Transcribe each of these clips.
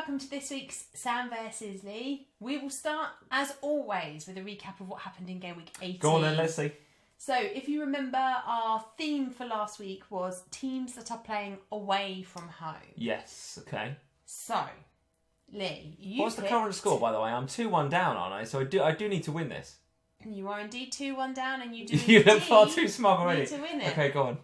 welcome to this week's Sam vs Lee. We will start, as always, with a recap of what happened in Gameweek 18. Go on then, let's see. So, if you remember, our theme for last week was teams that are playing away from home. Yes, okay. So, Lee, What's the current score, by the way? I'm 2-1 down, aren't I? So I do need to win this. You are indeed 2-1 down, and you do You look far too smug already. need to win it. Okay, go on.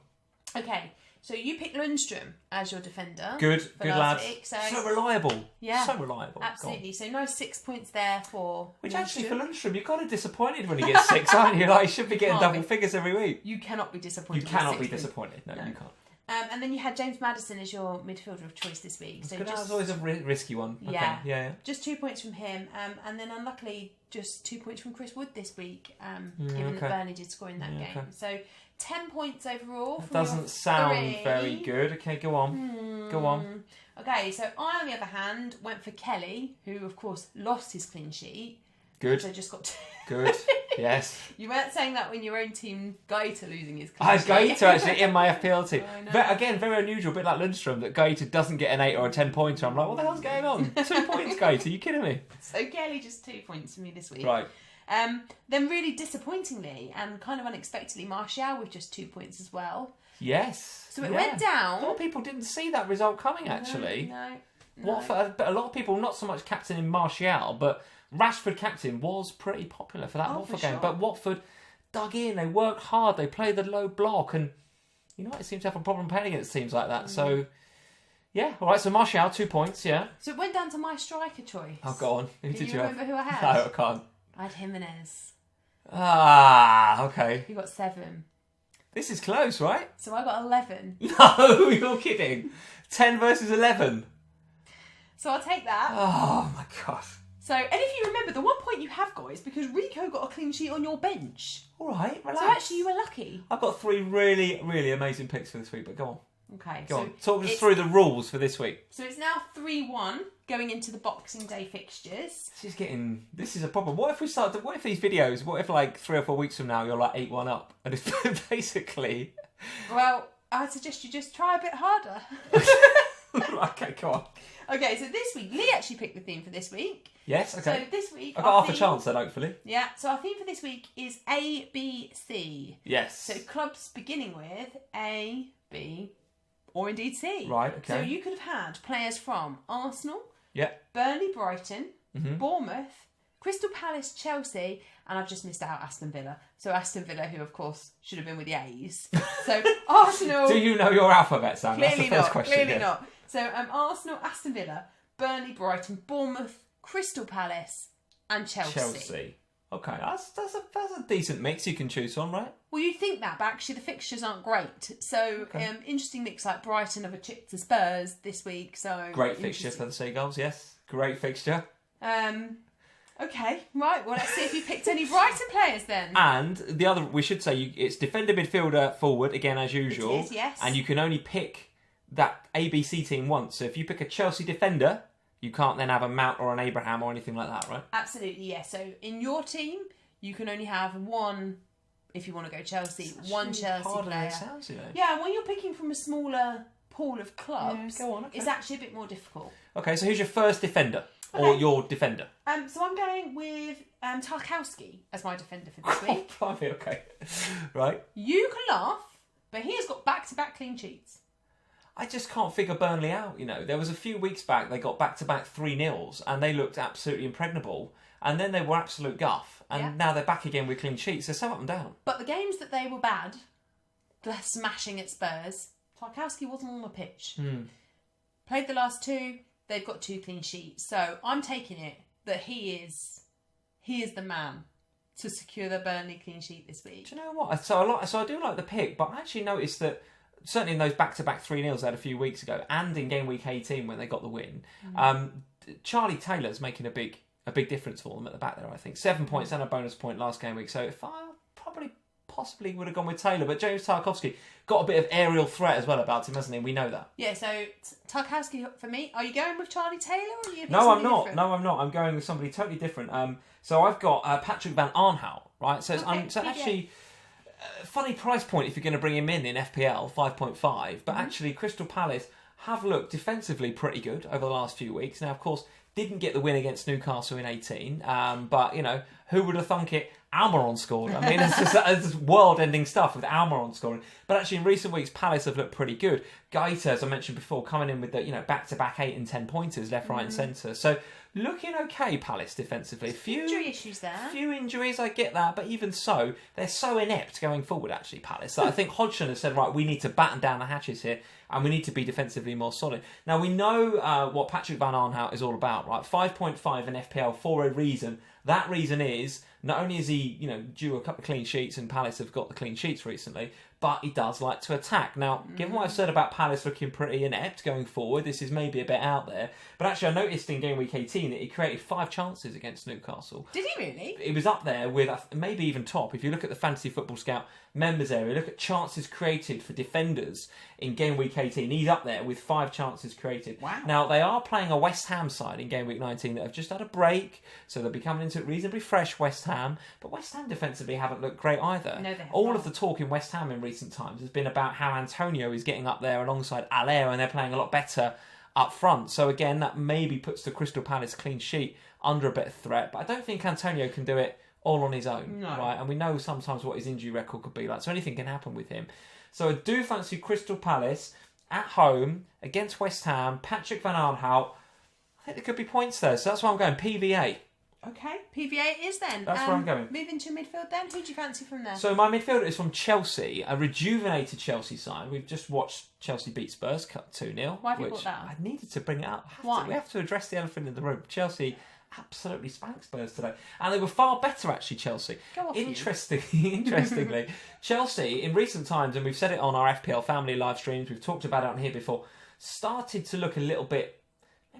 Okay, so you picked Lundstrom as your defender. Good lad. So reliable. Yeah. So reliable. Absolutely. So nice 6 points there for Which Lundstrom. actually, for Lundstrom, you're kind of disappointed when he gets 6, aren't you? Like, he should be getting double figures every week. You cannot be disappointed. You cannot be disappointed. No, you can't. And then you had James Maddison as your midfielder of choice this week. So that was always a risky one. Okay. Yeah. Yeah. Just 2 points from him. And then unluckily, just 2 points from Chris Wood this week, given that Burnley did score in that game. Okay. So 10 points overall. That doesn't sound very good. Okay, go on. Go on. Okay, so I, on the other hand, went for Kelly, who, of course, lost his clean sheet. Good. So just got Good. Yes. You weren't saying that when your own team, Gaeta, losing his clean sheet. Gaeta actually in my FPL team. I know. Very unusual, a bit like Lundstrom, that Gaeta doesn't get an 8 or a 10 pointer. I'm like, what the hell's going on? 2 points, Gaeta. Are you kidding me? So Kelly just 2 points for me this week. Right. Then really disappointingly and kind of unexpectedly, Martial with just 2 points as well. Yes. So it went down. A lot of people didn't see that result coming, actually. No. But a lot of people, not so much captaining Martial, but Rashford captain was pretty popular for that Watford game. Sure. But Watford dug in, they worked hard, they played the low block, and United seems to have a problem playing against teams like that. So, yeah. All right, so Martial, 2 points, yeah. So it went down to my striker choice. Oh, go on. Who Do did you remember who I had? No, I can't. I had Jimenez. Ah, okay. He got 7. This is close, right? So I got 11. No, you're kidding. 10 versus 11. So I'll take that. Oh, my God. So, and if you remember, the 1 point you have got is because Rico got a clean sheet on your bench. All right, relax. So actually you were lucky. I've got 3 really, really amazing picks for this week, but go on. Okay. Go on. Talk us through the rules for this week. So it's now 3-1 going into the Boxing Day fixtures. This is a problem. What if these videos, what if like 3 or 4 weeks from now you're like 8-1 up? And it's basically... Well, I suggest you just try a bit harder. Okay, go on. Okay, so this week, Lee actually picked the theme for this week. Yes, okay. So this week... I've got half a chance then, hopefully. Yeah, so our theme for this week is A, B, C. Yes. So clubs beginning with A, B, or indeed C. Right, okay. So you could have had players from Arsenal, Yeah. Burnley, Brighton, Bournemouth, Crystal Palace, Chelsea, and I've just missed out Aston Villa. So Aston Villa, who of course should have been with the A's. So Arsenal... Do you know your alphabet, Sam? That's the first question. Clearly not. So Arsenal, Aston Villa, Burnley, Brighton, Bournemouth, Crystal Palace, and Chelsea. Okay, that's a decent mix you can choose from, right? Well, you'd think that, but actually the fixtures aren't great. So, interesting mix like Brighton have a chip to Spurs this week. So great fixture for the Seagulls, yes. Great fixture. Okay, right. Well, let's see if you picked any Brighton players then. And the other, we should say, it's defender, midfielder, forward, again as usual. It is, yes. And you can only pick that ABC team once. So if you pick a Chelsea defender, you can't then have a Mount or an Abraham or anything like that, right? Absolutely, yes. So in your team, you can only have one, if you want to go Chelsea, one Chelsea player. Sounds, you know. Yeah, when you're picking from a smaller pool of clubs, go on, okay. It's actually a bit more difficult. Okay, so who's your first defender? Or your defender? So I'm going with Tarkowski as my defender for this week. Okay. Right. You can laugh, but he has got back-to-back clean sheets. I just can't figure Burnley out, you know. There was a few weeks back, they got back-to-back 3-0s, and they looked absolutely impregnable. And then they were absolute guff. And now they're back again with clean sheets. They're so up and down. But the games that they were bad, the smashing at Spurs, Tarkowski wasn't on the pitch. Played the last 2, they've got 2 clean sheets. So I'm taking it that he is the man to secure the Burnley clean sheet this week. Do you know what? So I do like the pick, but I actually noticed that certainly in those back-to-back 3-0s they had a few weeks ago, and in game week 18 when they got the win, Charlie Taylor's making a big difference for them at the back there, I think. 7 points and a bonus point last game week. So if I possibly would have gone with Taylor, but James Tarkowski got a bit of aerial threat as well about him, hasn't he? We know that. Yeah, so Tarkowski for me. Are you going with Charlie Taylor or are you No, I'm not. Different? No, I'm not. I'm going with somebody totally different. So I've got Patrick Van Arnhout, right? So it's actually funny price point if you're going to bring him in FPL 5.5, but actually Crystal Palace have looked defensively pretty good over the last few weeks. Now, of course, didn't get the win against Newcastle in 18, but, who would have thunk it? Almiron scored. I mean, it's world-ending stuff with Almiron scoring. But actually, in recent weeks, Palace have looked pretty good. Gaeta, as I mentioned before, coming in with the back-to-back 8 and 10 pointers, left, right, and centre. So looking okay, Palace defensively. Injury issues there. A few injuries, I get that, but even so, they're so inept going forward. Actually, Palace. I think Hodgson has said, right, we need to batten down the hatches here, and we need to be defensively more solid. Now we know what Patrick Van Aanhout is all about, right? 5.5 in FPL for a reason. That reason is not only is he, due a couple of clean sheets, and Palace have got the clean sheets recently, but he does like to attack. Now, given what I've said about Palace looking pretty inept going forward, this is maybe a bit out there. But actually, I noticed in Game Week 18 that he created 5 chances against Newcastle. Did he really? He was up there with maybe even top. If you look at the Fantasy Football Scout members area, look at chances created for defenders in Game Week 18. He's up there with 5 chances created. Wow. Now, they are playing a West Ham side in Game Week 19 that have just had a break, so they'll be coming into reasonably fresh West Ham. But West Ham defensively haven't looked great either. No, they have All not. of the talk in West Ham in recent times has been about how Antonio is getting up there alongside Allaire, and they're playing a lot better up front. So again, that maybe puts the Crystal Palace clean sheet under a bit of threat. But I don't think Antonio can do it all on his own, right? And we know sometimes what his injury record could be like, so anything can happen with him. So I do fancy Crystal Palace at home against West Ham. Patrick Van Aanhout. I think there could be points there, so that's why I'm going PVA. Okay, PVA is then. That's where I'm going. Moving to midfield then. Who do you fancy from there? So my midfielder is from Chelsea, a rejuvenated Chelsea side. We've just watched Chelsea beat Spurs, cut 2-0. Why have you brought that up? I needed to bring it up. Why? We have to address the elephant in the room. Chelsea absolutely spanked Spurs today. And they were far better, actually, Chelsea. Go off Interestingly, Chelsea, in recent times, and we've said it on our FPL Family live streams, we've talked about it on here before, started to look a little bit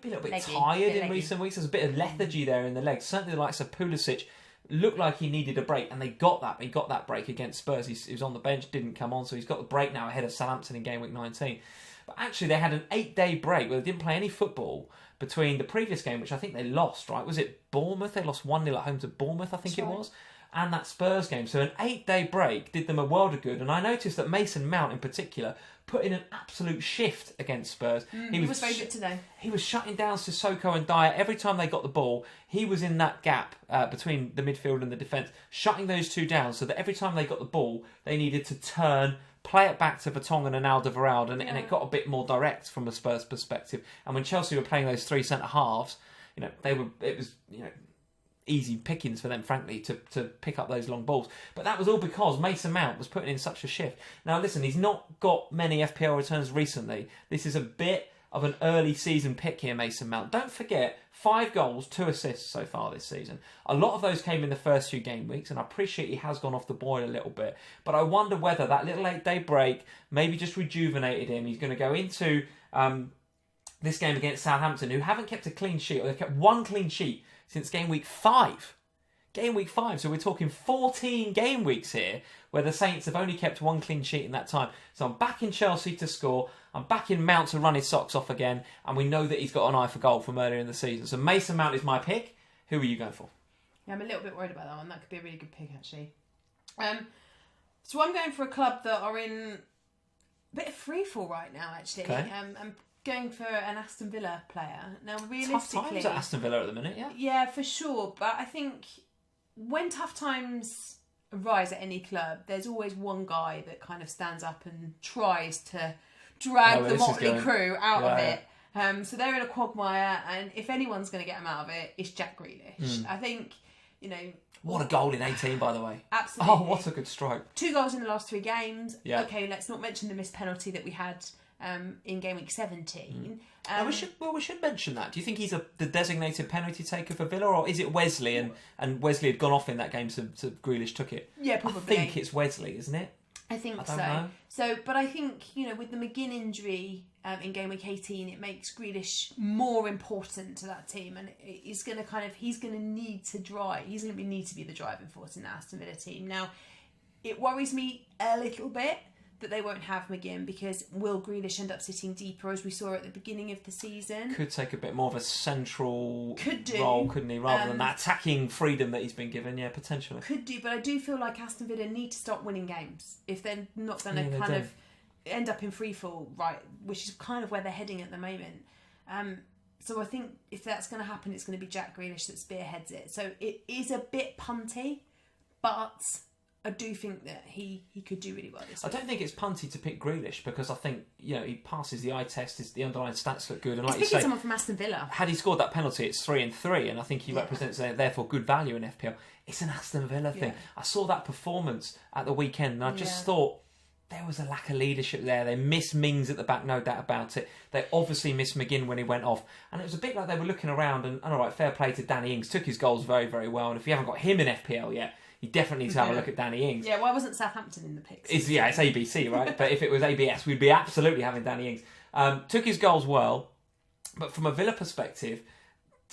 Leggy, tired in recent weeks. There's a bit of lethargy there in the legs. Certainly the likes of Pulisic looked like he needed a break, and they got that. He got that break against Spurs. He was on the bench, didn't come on, so he's got the break now ahead of Southampton in Game Week 19. But actually, they had an 8-day break where they didn't play any football between the previous game, which I think they lost, right? Was it Bournemouth? They lost 1-0 at home to Bournemouth, I think it was. And that Spurs game. So an 8-day break did them a world of good. And I noticed that Mason Mount in particular put in an absolute shift against Spurs. He was very good today. He was shutting down Sissoko and Dyer every time they got the ball. He was in that gap between the midfield and the defence, shutting those two down so that every time they got the ball, they needed to turn, play it back to Vertonghen and Alderweireld, and it got a bit more direct from a Spurs perspective. And when Chelsea were playing those 3 centre halves, it was easy pickings for them, frankly, to pick up those long balls. But that was all because Mason Mount was putting in such a shift. Now, listen, he's not got many FPL returns recently. This is a bit of an early season pick here, Mason Mount. Don't forget, 5 goals, 2 assists so far this season. A lot of those came in the first few game weeks, and I appreciate he has gone off the boil a little bit. But I wonder whether that little 8-day break maybe just rejuvenated him. He's going to go into this game against Southampton, who haven't kept a clean sheet, or they've kept 1 clean sheet since Game Week 5. Game Week 5, so we're talking 14 game weeks here, where the Saints have only kept 1 clean sheet in that time. So I'm back in Chelsea to score. I'm back in Mount to run his socks off again, and we know that he's got an eye for goal from earlier in the season. So Mason Mount is my pick. Who are you going for? Yeah, I'm a little bit worried about that one. That could be a really good pick, actually. So I'm going for a club that are in a bit of freefall right now, actually. Okay. I'm going for an Aston Villa player. Now, realistically... Tough times at Aston Villa at the minute, yeah? Yeah, for sure. But I think when tough times arise at any club, there's always one guy that kind of stands up and tries to drag the motley crew out of it. So they're in a quagmire, and if anyone's going to get them out of it, it's Jack Grealish. I think, What a goal in 18, by the way. Absolutely. Oh, what a good strike. 2 goals in the last 3 games. Yeah. Okay, let's not mention the missed penalty that we had in Game Week 17. We should mention that. Do you think he's the designated penalty taker for Villa, or is it Wesley, and Wesley had gone off in that game, so Grealish took it? Yeah, probably. I think it's Wesley, isn't it? I think I don't know. So, but I think, with the McGinn injury in Game Week 18, it makes Grealish more important to that team, and he's going to need to drive. He's going to need to be the driving force in the Aston Villa team. Now, it worries me a little bit that they won't have McGinn, because will Grealish end up sitting deeper, as we saw at the beginning of the season? Could take a bit more of a central Could role, couldn't he, rather than that attacking freedom that he's been given, yeah, potentially. Could do, but I do feel like Aston Villa need to start winning games if they're not going to end up in free fall, right, which is kind of where they're heading at the moment. So I think if that's going to happen, it's going to be Jack Grealish that spearheads it. So it is a bit punty, but I do think that he could do really well this week. I don't think it's punty to pick Grealish because I think, you know, he passes the eye test, the underlying stats look good. And like you say, someone from Aston Villa. Had he scored that penalty, it's 3-3, and I think he represents therefore good value in FPL. It's an Aston Villa thing. Yeah. I saw that performance at the weekend, and I just thought there was a lack of leadership there. They missed Mings at the back, no doubt about it. They obviously missed McGinn when he went off, and it was a bit like they were looking around. And all right, fair play to Danny Ings, took his goals very, very well. And if you haven't got him in FPL yet, you definitely need to have a look at Danny Ings. Yeah, why wasn't Southampton in the picks? It's ABC, right? But if it was ABS, we'd be absolutely having Danny Ings. Took his goals well, but from a Villa perspective,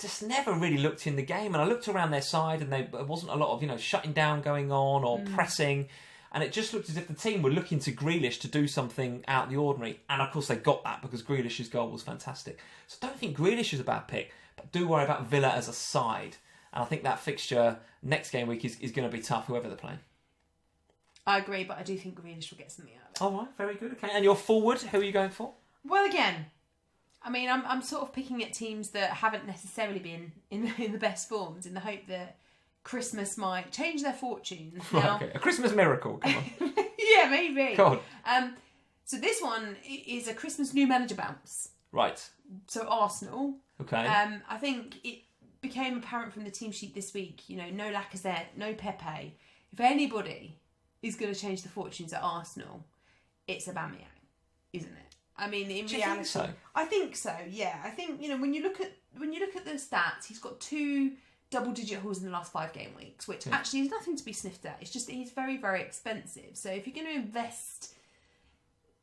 just never really looked in the game. And I looked around their side, and there wasn't a lot of, you know, shutting down going on or pressing. And it just looked as if the team were looking to Grealish to do something out of the ordinary. And of course they got that because Grealish's goal was fantastic. So I don't think Grealish is a bad pick, but do worry about Villa as a side. And I think that fixture next game week is going to be tough, whoever they're playing. I agree, but I do think Grealish will get something out of it. All right, very good. Okay, and your forward, who are you going for? Well, again, I mean, I'm sort of picking at teams that haven't necessarily been in the best forms in the hope that Christmas might change their fortunes. Now, okay, a Christmas miracle, come on. Yeah, maybe. Go on. So this one is a Christmas new manager bounce. Right. So Arsenal. Okay. I think it became apparent from the team sheet this week, you know, no Lacazette, no Pepe. If anybody is going to change the fortunes at Arsenal, it's Aubameyang, isn't it? I mean, in reality, you think so? I think so. Yeah, I think, you know, when you look at the stats, he's got 2 double-digit hauls in the last 5 game weeks, which actually is nothing to be sniffed at. It's just that he's very, very expensive. So if you're going to invest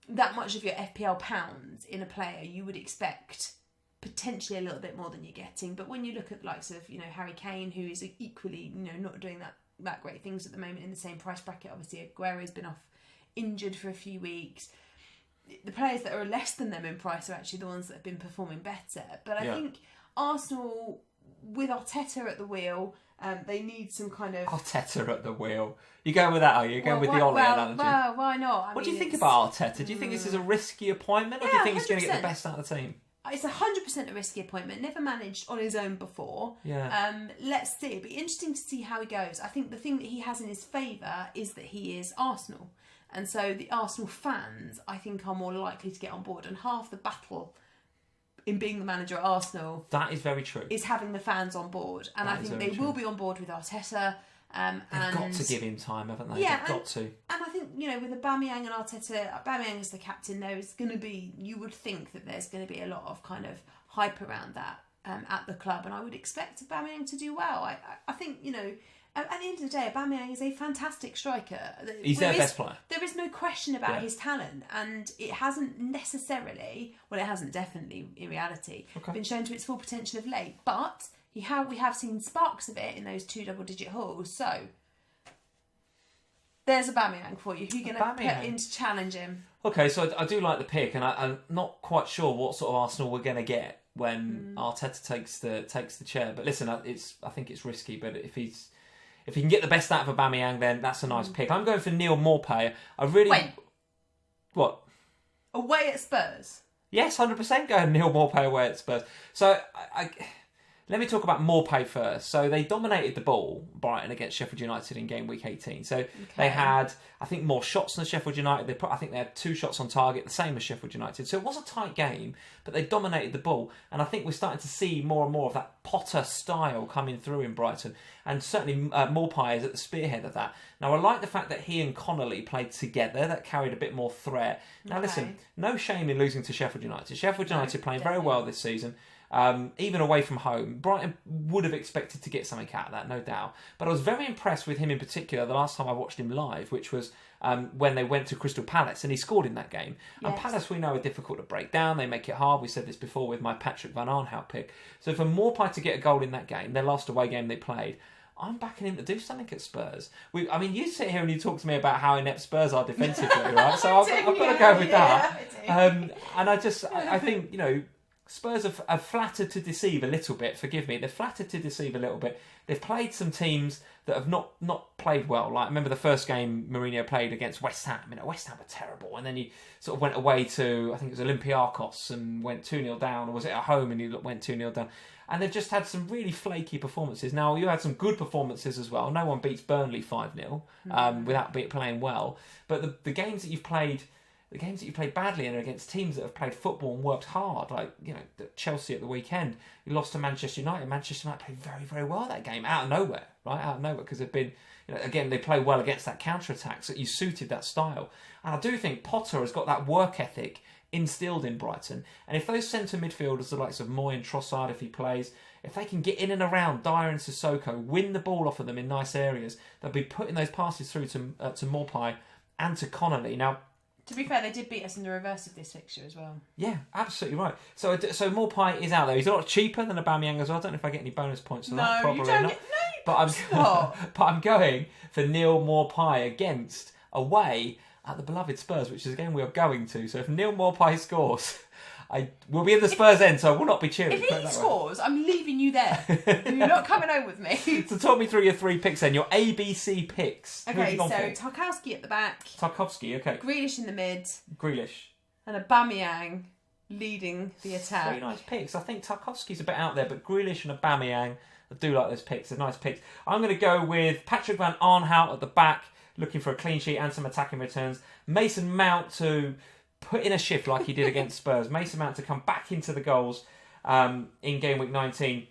that much of your FPL pounds in a player, you would expect potentially a little bit more than you're getting. But when you look at the likes of, you know, Harry Kane, who is equally, you know, not doing that great things at the moment in the same price bracket. Obviously, Aguero's been off injured for a few weeks. The players that are less than them in price are actually the ones that have been performing better. But I think Arsenal, with Arteta at the wheel, they need some kind of... Arteta at the wheel. You going with that, are you? You're going with the Ollie analogy? Well, why not? What do you think about Arteta? Do you think this is a risky appointment, or do you think he's going to get the best out of the team? It's 100% a risky appointment. Never managed on his own before. Yeah. Let's see. It'll be interesting to see how he goes. I think the thing that he has in his favour is that he is Arsenal. And so the Arsenal fans, I think, are more likely to get on board. And half the battle in being the manager at Arsenal... That is very true. ...is having the fans on board. And I think they will be on board with Arteta. They've got to give him time, haven't they? Yeah, They've got to. And I think, you know, with Aubameyang and Arteta, Aubameyang as the captain, there is going to be... You would think that there's going to be a lot of kind of hype around that at the club. And I would expect Aubameyang to do well. I think, you know... At the end of the day, Aubameyang is a fantastic striker. He's their best player. There is no question about his talent, and it hasn't necessarily, well, it hasn't definitely in reality, been shown to its full potential of late. But we have seen sparks of it in those 2 double-digit hauls. So there's Aubameyang for you. Who are you going to put in to challenge him? Okay, so I do like the pick, and I'm not quite sure what sort of Arsenal we're going to get when Arteta takes the chair. But listen, I think it's risky. But if he can get the best out of Aubameyang, then that's a nice pick. I'm going for Neil Maupay. Wait. What? Away at Spurs? Yes, 100% going Neil Maupay away at Spurs. So let me talk about Maupay first. So they dominated the ball, Brighton, against Sheffield United in game week 18. So they had, I think, more shots than Sheffield United. I think they had 2 shots on target, the same as Sheffield United. So it was a tight game, but they dominated the ball. And I think we're starting to see more and more of that Potter style coming through in Brighton. And certainly Maupay is at the spearhead of that. Now, I like the fact that he and Connolly played together. That carried a bit more threat. Now, listen, no shame in losing to Sheffield United. Sheffield United playing very well this season. Even away from home, Brighton would have expected to get something out of that, no doubt. But I was very impressed with him in particular the last time I watched him live, which was when they went to Crystal Palace, and he scored in that game. Yes. And Palace, we know, are difficult to break down. They make it hard. We said this before with my Patrick Van Arnhout pick. So for Maupay to get a goal in that game, their last away game they played, I'm backing him to do something at Spurs. You sit here and you talk to me about how inept Spurs are defensively, right? So I've got to go with that. And I think, you know, Spurs have flattered to deceive a little bit. Forgive me. They've flattered to deceive a little bit. They've played some teams that have not played well. Like, remember the first game Mourinho played against West Ham? West Ham were terrible. And then he sort of went away to, I think it was Olympiacos, and went 2-0 down. Or was it at home and he went 2-0 down? And they've just had some really flaky performances. Now, you had some good performances as well. No one beats Burnley 5-0 without playing well. But the games that you've played... The games that you played badly and are against teams that have played football and worked hard, like Chelsea at the weekend. You lost to Manchester United. Manchester United played very, very well that game, out of nowhere, right? Out of nowhere, because they've been, again, they play well against that counter-attack, so you suited that style. And I do think Potter has got that work ethic instilled in Brighton. And if those centre midfielders, the likes of Moy and Trossard, if he plays, if they can get in and around Dyer and Sissoko, win the ball off of them in nice areas, they'll be putting those passes through to Maupay and to Connolly. Now, to be fair, they did beat us in the reverse of this fixture as well. Yeah, absolutely right. So Maupay is out there. He's a lot cheaper than Aubameyang as well. I don't know if I get any bonus points for that. Probably not. But I'm going for Neil Maupay against away at the beloved Spurs, which is a game we are going to. So if Neil Maupay scores, I will be in the Spurs end, so I will not be cheering. If he scores, I'm leaving you there. You're not coming home with me. So talk me through your 3 picks then, your ABC picks. Okay, so Tarkowski at the back. Tarkowski, okay. Grealish in the mid. Grealish. And Aubameyang leading the attack. Very nice picks. I think Tarkowski's a bit out there, but Grealish and Aubameyang, I do like those picks. They're nice picks. I'm going to go with Patrick Van Aanholt at the back, looking for a clean sheet and some attacking returns. Mason Mount to put in a shift like he did against Spurs. Mason Mount to come back into the goals in Gameweek 19.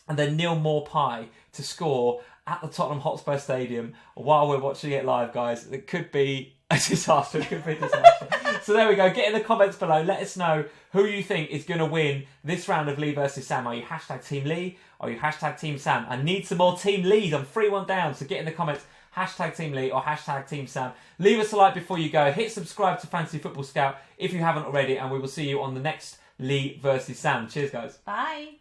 And then Neil Maupay to score at the Tottenham Hotspur Stadium while we're watching it live, guys. It could be a disaster. It could be a disaster. So there we go. Get in the comments below. Let us know who you think is going to win this round of Lee versus Sam. Are you hashtag Team Lee? Or are you hashtag Team Sam? I need some more Team Lees. I'm 3-1 down. So get in the comments. Hashtag Team Lee or hashtag Team Sam. Leave us a like before you go. Hit subscribe to Fantasy Football Scout if you haven't already. And we will see you on the next Lee versus Sam. Cheers, guys. Bye.